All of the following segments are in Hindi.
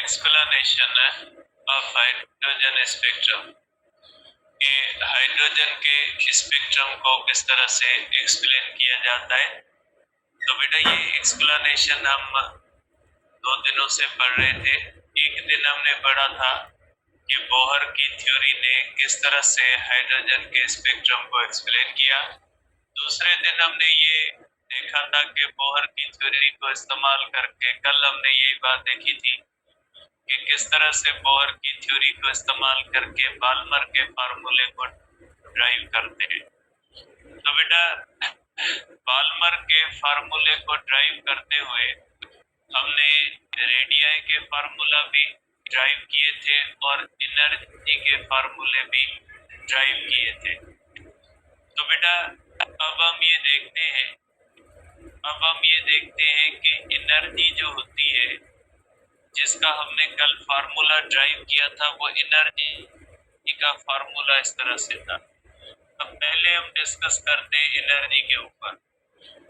Explanation of hydrogen spectrum. ये हाइड्रोजन के स्पेक्ट्रम को किस तरह से एक्सप्लेन किया जाता है। तो बेटा ये एक्सप्लेनेशन हम 2 दिनों से पढ़ रहे थे। एक दिन हमने पढ़ा था कि बोहर की थ्योरी ने किस तरह से हाइड्रोजन के स्पेक्ट्रम को एक्सप्लेन किया। दूसरे दिन हमने ये देखा था कि बोहर की थ्योरी को इस्तेमाल करके कल हमने ये बात देखी थी कि किस तरह से बोहर की थ्योरी को इस्तेमाल करके बाल्मर के फार्मूले को ड्राइव करते हैं। तो बेटा बाल्मर के फार्मूले को ड्राइव करते हुए हमने रेडियाई के फार्मूला भी ड्राइव किए थे और एनर्जी के फार्मूले भी ड्राइव किए थे। तो बेटा अब हम ये देखते हैं कि एनर्जी जो होती है जिसका हमने कल फार्मूला ड्राइव किया था वो एनर्जी का फार्मूला इस तरह से था। अब पहले हम डिस्कस करते हैं एनर्जी के ऊपर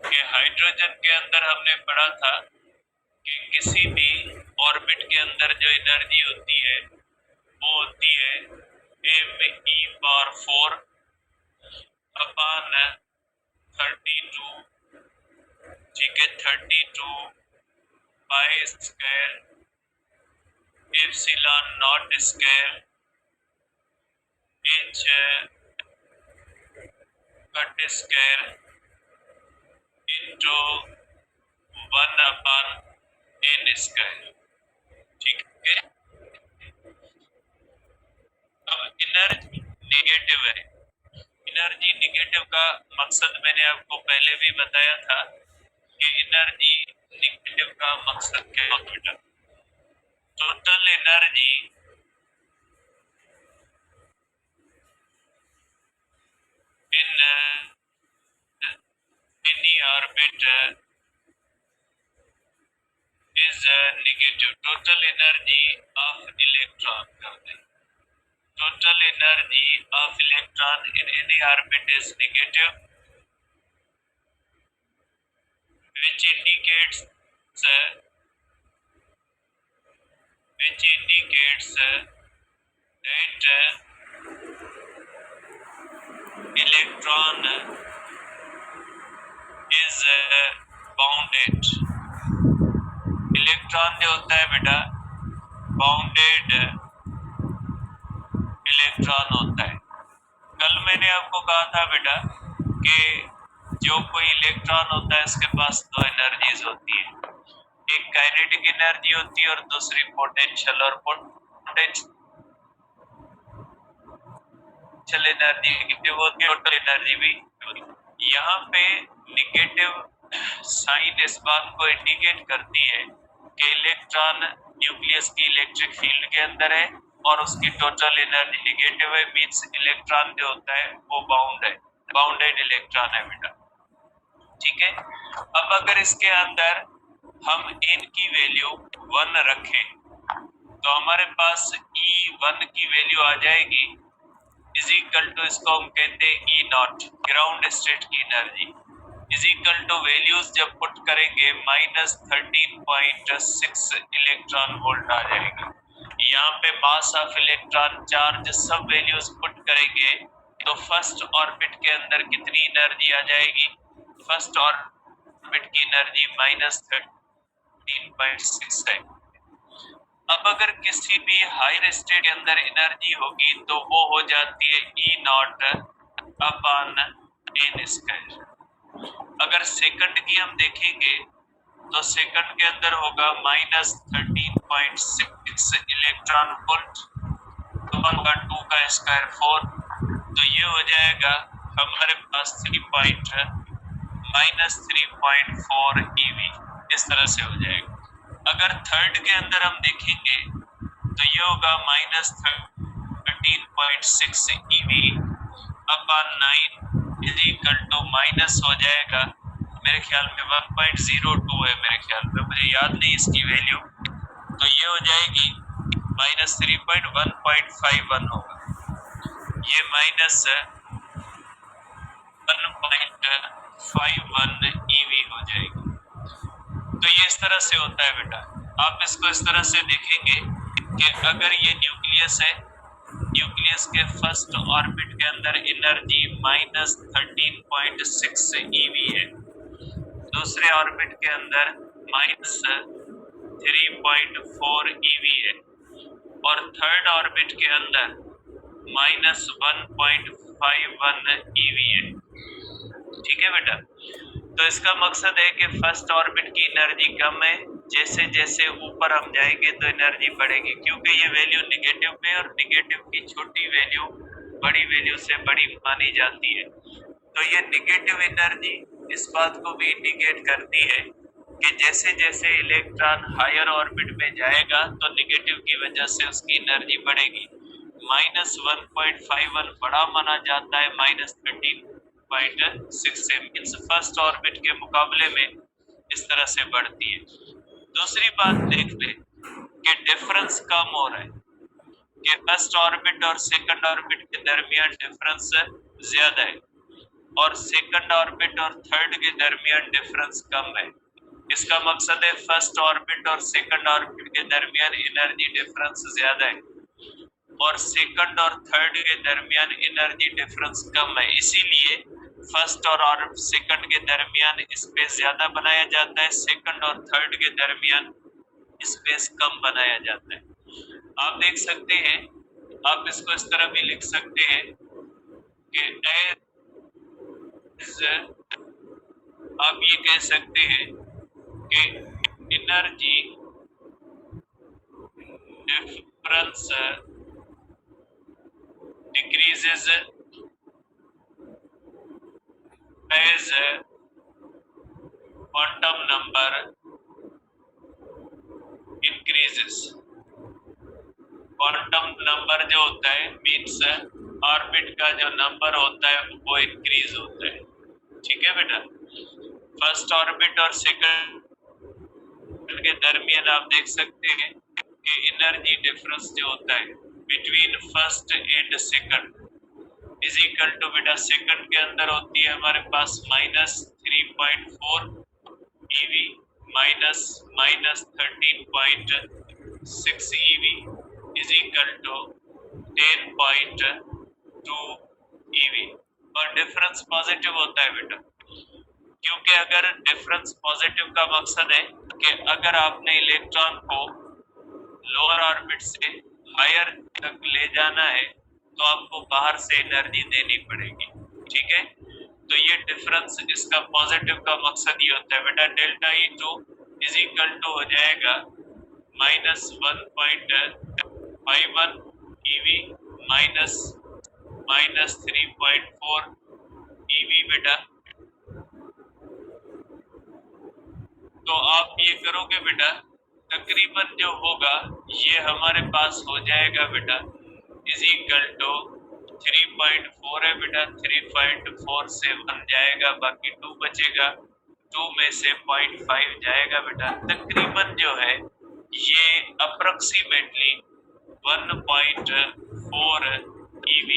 कि हाइड्रोजन के अंदर हमने पढ़ा था कि किसी भी ऑर्बिट के अंदर जो एनर्जी होती है वो होती है me⁴ अपॉन 32, ठीक है, 32 pi square epsilon not square h cut square into 1/n square, ठीक है। अब एनर्जी नेगेटिव है। एनर्जी नेगेटिव का मकसद मैंने आपको पहले भी बताया था कि एनर्जी नेगेटिव का मकसद क्या होता है। Total energy in any orbit is negative. Total energy of electron करते हैं। Total energy of electron in any orbit is negative which indicates that electron is bounded। Electron जो होता है बेटा बाउंडेड इलेक्ट्रॉन होता है। कल मैंने आपको कहा था बेटा कि जो कोई इलेक्ट्रॉन होता है उसके पास दो एनर्जीज होती है, एक काइनेटिक एनर्जी होती है और दूसरी पोटेंशियल। और पोटेंशियल एनर्जी नेगेटिव होती है, टोटल एनर्जी भी। यहाँ पे नेगेटिव साइन इस बात को इंडिकेट करती है कि इलेक्ट्रॉन न्यूक्लियस की इलेक्ट्रिक फील्ड के अंदर है और उसकी टोटल एनर्जी नेगेटिव है। मींस इलेक्ट्रॉन जो होता है वो बाउंड है, बाउंडेड इलेक्ट्रॉन है बेटा, ठीक है। अब अगर इसके अंदर हम n की वैल्यू 1 रखें तो हमारे पास E1 की वैल्यू आ जाएगी इज इक्वल टू, इसको हम कहते हैं E0 ग्राउंड स्टेट की energy, is equal to values जब पुट करेंगे -13.6 इलेक्ट्रॉन वोल्ट आ जाएगा। यहाँ पे मास ऑफ इलेक्ट्रॉन चार्ज सब वैल्यूज पुट करेंगे तो फर्स्ट ऑर्बिट के अंदर कितनी एनर्जी आ जाएगी। फर्स्ट ऑर्बिट की एनर्जी -13.6 है। अब अगर किसी भी हायर स्टेट के अंदर एनर्जी होगी तो वो हो जाती है E0 अपॉन n स्क्वायर। अगर सेकंड की हम देखेंगे तो सेकंड के अंदर होगा -13.6 इलेक्ट्रॉन वोल्ट, 1/2 का स्क्वायर 4, तो ये हो जाएगा हमारे पास -3.4 eV, इस तरह से हो जाएगा। अगर थर्ड के अंदर हम देखेंगे तो ये होगा -13.6 eV upon 9 is equal to minus हो जाएगा, मेरे ख्याल में 1.02 है, मेरे ख्याल में, मुझे याद नहीं इसकी वैल्यू, तो ये हो जाएगी -3.1.51 होगा, ये -1.51 eV हो जाएगी। तो ये इस तरह से होता है बेटा। आप इसको इस तरह से देखेंगे कि अगर ये न्यूक्लियस है, न्यूक्लियस के फर्स्ट ऑर्बिट के अंदर एनर्जी -13.6 eV है, दूसरे ऑर्बिट के अंदर -3.4 eV है और थर्ड ऑर्बिट के अंदर -1.51 eV है। ठीक है बेटा, तो इसका मकसद है कि फर्स्ट ऑर्बिट की एनर्जी कम है, जैसे जैसे ऊपर हम जाएंगे तो एनर्जी बढ़ेगी, क्योंकि ये वैल्यू निगेटिव में और निगेटिव की छोटी वैल्यू बड़ी वैल्यू से बड़ी मानी जाती है। तो ये निगेटिव एनर्जी इस बात को भी इंडिकेट करती है कि जैसे जैसे इलेक्ट्रॉन हायर ऑर्बिट में जाएगा तो निगेटिव की वजह से उसकी एनर्जी बढ़ेगी। -1.51 बड़ा माना जाता है -13.6 से, मींस फर्स्ट ऑर्बिट के मुकाबले में इस तरह से बढ़ती है। दूसरी बात देख ले कि डिफरेंस कम हो रहा है, कि फर्स्ट ऑर्बिट और सेकंड ऑर्बिट के दरमियान डिफरेंस ज्यादा है और सेकंड ऑर्बिट और थर्ड के दरमियान डिफरेंस कम है। इसका मकसद है फर्स्ट ऑर्बिट और सेकंड ऑर्बिट के दरमियान एनर्जी डिफरेंस ज्यादा है और सेकंड और थर्ड के दरमियान एनर्जी डिफरेंस कम है, इसीलिए फर्स्ट और सेकंड के दरमियान स्पेस ज्यादा बनाया जाता है, सेकंड और थर्ड के दरमियान स्पेस कम बनाया जाता है। आप देख सकते हैं, आप इसको इस तरह भी लिख सकते हैं कि आप ये कह सकते हैं कि energy difference decreases as quantum number increases। Quantum number जो होता है मीन्स ऑर्बिट का जो नंबर होता है वो इंक्रीज होता है। ठीक है बेटा, फर्स्ट ऑर्बिट और सेकंड के दरमियान आप देख सकते हैं कि एनर्जी डिफरेंस जो होता है between first and second is equal to, बेटा सेकंड के अंदर होती है हमारे पास -3.4 eV -13.6 eV is equal to 10.2 eV और डिफरेंस पॉजिटिव होता है बेटा, क्योंकि अगर डिफरेंस पॉजिटिव का मकसद है कि अगर आपने इलेक्ट्रॉन को लोअर ऑर्बिट से हायर तक ले जाना है तो आपको बाहर से एनर्जी देनी पड़ेगी। ठीक है, तो ये डिफरेंस इसका पॉजिटिव का मकसद ये होता है बेटा। Delta E2 is equal to हो जाएगा -1.51 eV -3.4 eV बेटा। तो आप ये करोगे बेटा, तकरीबन जो होगा ये हमारे पास हो जाएगा बेटा इज इक्वल टू 3.4 है बेटा, 3.4 से 1 जाएगा, बाकी 2 बचेगा, 2 में से 0.5 जाएगा बेटा। तकरीबन जो है ये अप्रोक्सीमेटली 1.4 eV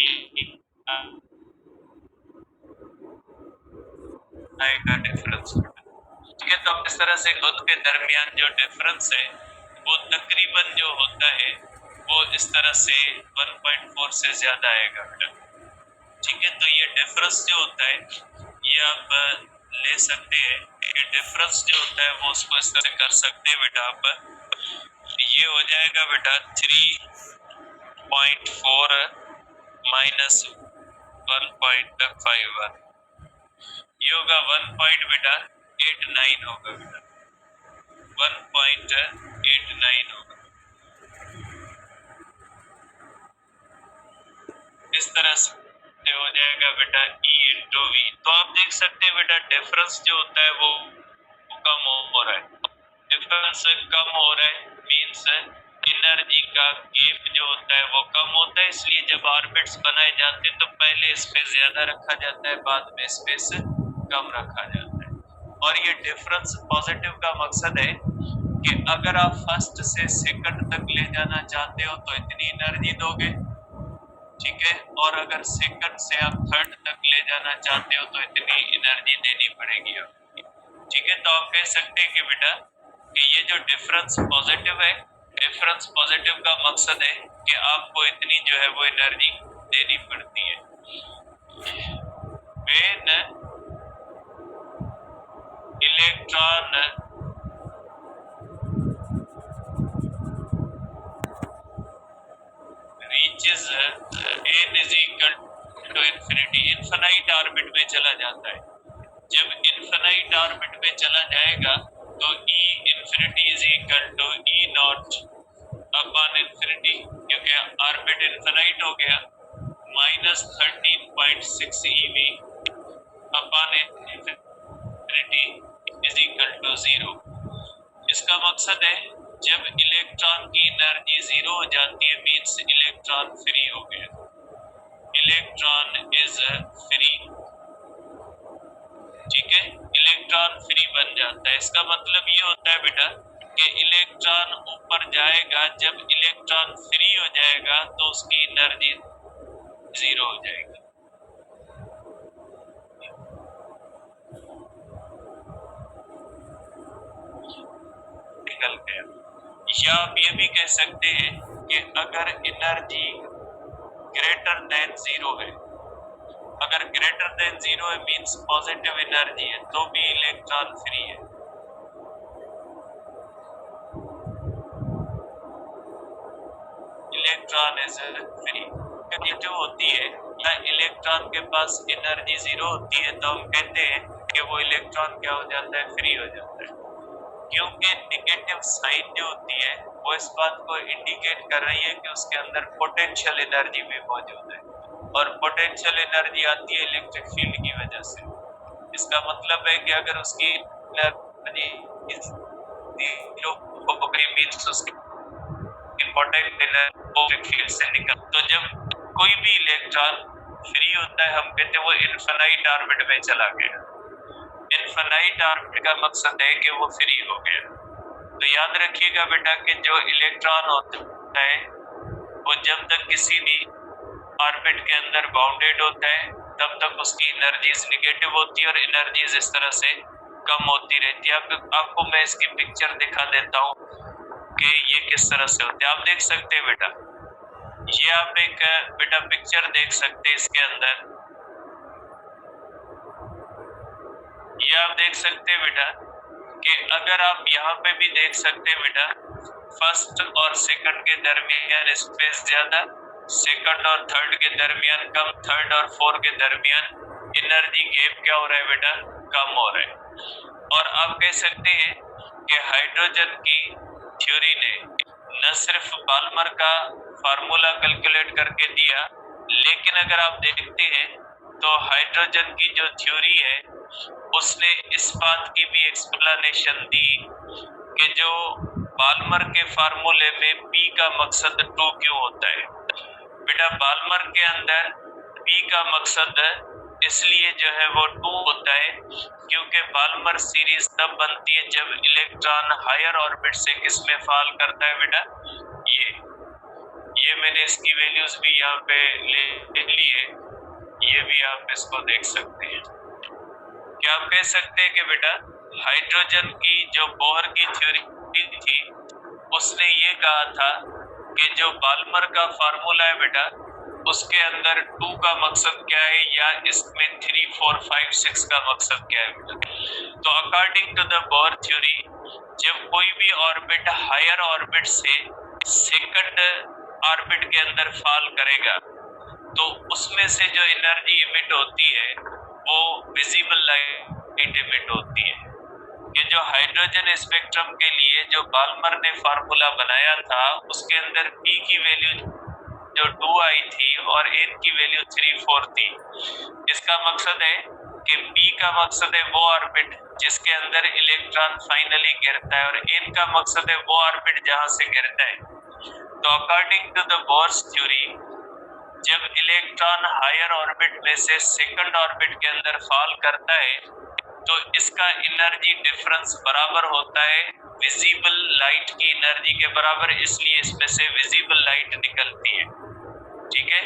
आएगा डिफरेंस। ठीक है, तो इस तरह से दोनों के दरमियान जो डिफरेंस है वो तकरीबन जो होता है वो इस तरह से 1.4 से ज्यादा आएगा बेटा। ठीक है, तो ये डिफरेंस जो होता है ये आप ले सकते हैं कि डिफरेंस जो होता है वो उसको इस तरह कर सकते हैं बेटा आप, ये हो जाएगा बेटा 3.4 -1.51, ये होगा 1 बेटा 89 होगा बेटा, 1.89 होगा। इस तरह से हो जाएगा बेटा E/V। तो आप देख सकते हैं बेटा डिफरेंस जो होता है वो कम हो रहा है, डिफरेंस कम हो रहा है मींस एनर्जी का गैप जो होता है वो कम होता है, इसलिए जब ऑर्बिट्स बनाए जाते हैं तो पहले स्पेस ज्यादा रखा जाता है, बाद में स्पेस कम रखा जाता है। और ये डिफरेंस पॉजिटिव का मकसद है कि अगर आप फर्स्ट से सेकंड तक ले जाना चाहते हो तो इतनी एनर्जी दोगे, ठीक है, और अगर सेकंड से आप थर्ड तक ले जाना चाहते हो तो इतनी एनर्जी देनी पड़ेगी आपको। ठीक है, तो आप कह सकते हैं कि बेटा कि ये जो डिफरेंस पॉजिटिव है, डिफरेंस पॉजिटिव का मकसद है कि आपको इतनी जो है वो एनर्जी देनी पड़ती है। When electron reaches n is equal to infinity, infinite orbit में चला जाता है। जब इनफिनाइट ऑर्बिट में चला जाएगा तो E infinity is equal to E not upon infinity, क्योंकि ऑर्बिट इनफिनाइट हो गया, -13.6 eV upon infinity is equal to 0। इसका मकसद है जब इलेक्ट्रॉन की एनर्जी 0 हो जाती है मींस इलेक्ट्रॉन फ्री हो गया, इलेक्ट्रॉन इज फ्री। ठीक है, इलेक्ट्रॉन फ्री बन जाता है। इसका मतलब ये होता है बेटा कि इलेक्ट्रॉन ऊपर जाएगा, जब इलेक्ट्रॉन फ्री हो जाएगा तो उसकी एनर्जी 0 हो जाएगी। निकल गया। या आप ये भी कह सकते हैं कि अगर एनर्जी ग्रेटर देन 0 है, अगर ग्रेटर देन 0 है मींस पॉजिटिव एनर्जी है, तो भी इलेक्ट्रॉन फ्री है। Electron is free. जो होती है या इलेक्ट्रॉन के पास एनर्जी 0 होती है तो हम कहते हैं कि वो इलेक्ट्रॉन क्या हो जाता है, फ्री हो जाता है। क्योंकि नेगेटिव साइन जो होती है वो इस बात को इंडिकेट कर रही है कि उसके अंदर पोटेंशियल एनर्जी भी मौजूद है, और पोटेंशियल एनर्जी आती है इलेक्ट्रिक फील्ड की वजह से। इसका मतलब है कि अगर उसकी एनर्जी 0 हो गई मींस उसकी इंपॉर्टेंट एनर्जी फील्ड से निकल, तो जब कोई भी इलेक्ट्रॉन फ्री होता है हम कहते हैं वो इनफिनाइट ऑर्बिट में चला गया। इनफिनाइट ऑर्बिट का मकसद है कि वो फ्री हो गया। तो याद रखिएगा बेटा कि जो इलेक्ट्रॉन होता है वो जब तक किसी भी ऑर्बिट के अंदर बाउंडेड होता है तब तक उसकी एनर्जीज नेगेटिव होती है और एनर्जीज इस तरह से कम होती रहती है। आपको मैं इसकी पिक्चर दिखा देता हूँ कि ये किस तरह से होते हैं। आप देख सकते हैं बेटा, ये आप एक बेटा पिक्चर देख सकते हैं, इसके अंदर ये आप देख सकते हैं बेटा कि अगर आप यहाँ पे भी देख सकते हैं बेटा, फर्स्ट और सेकंड के दरमियान स्पेस ज्यादा, सेकंड और थर्ड के दरमियान कम, थर्ड और फोर्थ के दरमियान एनर्जी गैप क्या हो रहा है बेटा, कम हो रहा है। और आप कह सकते हैं कि हाइड्रोजन की थ्योरी ने न सिर्फ बाल्मर का फार्मूला कैलकुलेट करके दिया, लेकिन अगर आप देखते हैं तो हाइड्रोजन की जो थ्योरी है उसने इस बात की भी एक्सप्लेनेशन दी कि जो बाल्मर के फार्मूले में P का मकसद 2 क्यों होता है। बेटा बाल्मर के अंदर P का मकसद इसलिए जो है वो 2 होता है क्योंकि बाल्मर सीरीज तब बनती है जब इलेक्ट्रॉन हायर ऑर्बिट से किस में फॉल करता है बेटा, ये मैंने इसकी वैल्यूज भी यहाँ पे ले लिए, ये भी आप इसको देख सकते हैं। क्या आप कह सकते हैं कि बेटा हाइड्रोजन की जो बोहर की थ्योरी थी उसने ये कहा था कि जो बाल्मर का फार्मूला है बेटा उसके अंदर 2 का मकसद क्या है या इसमें 3, 4, 5, 6 का मकसद क्या है बेटा। तो according to the Bohr theory जब कोई भी ऑर्बिट हायर ऑर्बिट से सेकंड ऑर्बिट के अंदर फॉल करेगा तो उसमें से जो एनर्जी इमिट होती है वो विजिबल लाइट इमिट होती है। ये जो हाइड्रोजन स्पेक्ट्रम के लिए जो बाल्मर ने फार्मूला बनाया था उसके अंदर P की वैल्यू जो 2 आई थी और N की वैल्यू 3, 4 थी। इसका मकसद है कि P का मकसद है वो ऑर्बिट जिसके अंदर इलेक्ट्रॉन फाइनली गिरता है और N का मकसद है वो ऑर्बिट जहां से गिरता है। तो according to the Bohr's theory जब इलेक्ट्रॉन हायर ऑर्बिट में से सेकंड ऑर्बिट के अंदर फॉल करता है तो इसका एनर्जी डिफरेंस बराबर होता है विजिबल लाइट की एनर्जी के बराबर, इसलिए इसमें से विजिबल लाइट निकलती है। ठीक है,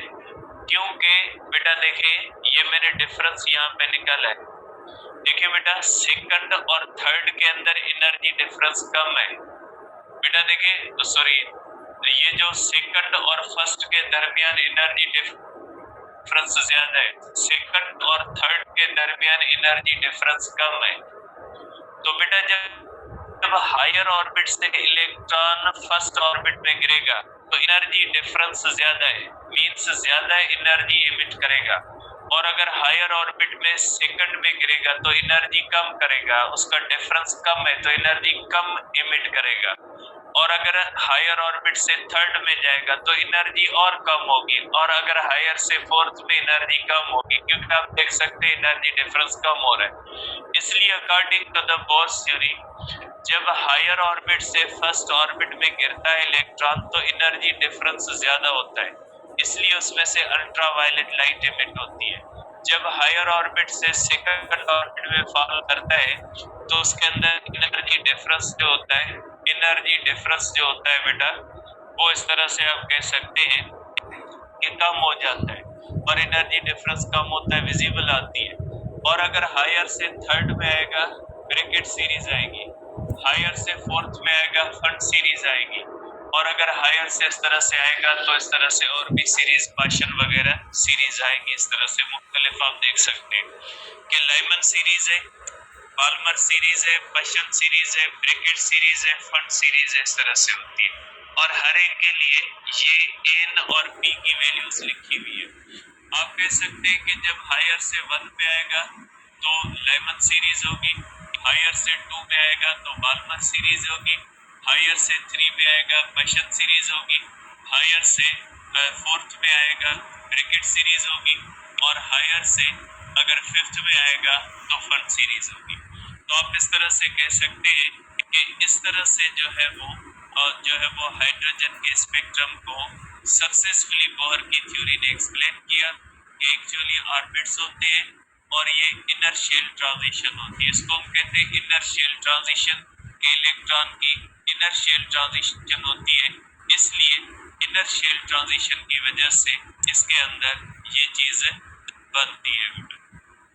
क्योंकि बेटा देखिए ये मैंने डिफरेंस यहाँ पे निकाला है देखिए बेटा, सेकंड और थर्ड के अंदर एनर्जी डिफरेंस कम है बेटा। देखिए तो सॉरी, ये जो सेकंड और फर्स्ट के दरमियान एनर्जी डिफरेंस ज्यादा है, सेकंड और थर्ड के दरमियान एनर्जी डिफरेंस कम है। तो बेटा जब हायर ऑर्बिट से इलेक्ट्रॉन फर्स्ट ऑर्बिट में गिरेगा तो एनर्जी डिफरेंस ज्यादा है, मींस ज्यादा एनर्जी इमिट करेगा। और अगर हायर ऑर्बिट में सेकंड में गिरेगा तो एनर्जी कम करेगा, उसका डिफरेंस कम है तो एनर्जी कम इमिट करेगा। और अगर हायर ऑर्बिट से थर्ड में जाएगा तो एनर्जी और कम होगी, और अगर हायर से फोर्थ में एनर्जी कम होगी, क्योंकि आप देख सकते हैं एनर्जी डिफरेंस कम हो रहा है। इसलिए according to the Bohr's theory, जब हायर ऑर्बिट से फर्स्ट ऑर्बिट में गिरता है इलेक्ट्रॉन तो एनर्जी डिफरेंस ज्यादा होता है, इसलिए उसमें से अल्ट्रावायलेट लाइट इमिट होती है। जब हायर ऑर्बिट से सेकंड ऑर्बिट में फॉल करता है तो उसके अंदर एनर्जी डिफरेंस जो होता है, एनर्जी डिफरेंस जो होता है बेटा, वो इस तरह से आप कह सकते हैं कि कम हो जाता है, और एनर्जी डिफरेंस कम होता है, विजिबल आती है। और अगर हायर से थर्ड में आएगा ब्रैकेट सीरीज आएगी, हायर से फोर्थ में आएगा फंड सीरीज आएगी, और अगर हायर से इस तरह से आएगा तो इस तरह से और भी सीरीज पाशन वगैरह सीरीज आएगी। इस तरह से मुख्तलिफ आप देख सकते हैं कि लाइमन सीरीज है, पाल्मर सीरीज है, पाशन सीरीज है, ब्रैकेट सीरीज है, फंड सीरीज है, इस तरह से होती है। और हर एक के लिए ये एन और पी की वैल्यूज लिखी हुई है। आप कह सकते हैं कि जब हायर से 1 पे आएगा तो लाइमन सीरीज होगी, हायर से 2 में आएगा तो पाल्मर सीरीज होगी, हायर से 3 में आएगा पाशन सीरीज होगी, हायर से फोर्थ में आएगा ब्रैकेट सीरीज होगी, और हायर से अगर फिफ्थ में आएगा तो फंड सीरीज होगी। तो आप इस तरह से कह सकते हैं कि इस तरह से जो है वो हाइड्रोजन के स्पेक्ट्रम को सक्सेसफुली बोहर की थ्योरी ने एक्सप्लेन किया कि एक्चुअली ऑर्बिट्स होते हैं और ये इनर्शियल ट्रांजिशन होती है। इसको हम कहते हैं इनर्शियल ट्रांजिशन, के इलेक्ट्रॉन की इनर्शियल ट्रांजिशन होती है, इसलिए इनर्शियल ट्रांजिशन की वजह से इसके अंदर ये चीज बनती है।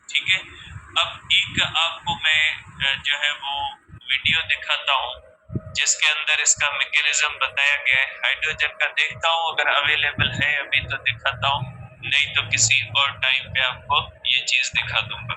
ठीक है, अब एक आपको मैं जो है वो वीडियो दिखाता हूँ जिसके अंदर इसका मैकेनिज्म बताया गया है। हाइड्रोजन का देखता हूँ, अगर अवेलेबल है अभी तो दिखाता हूँ, नहीं तो किसी और टाइम पे आपको ये चीज दिखा दूंगा।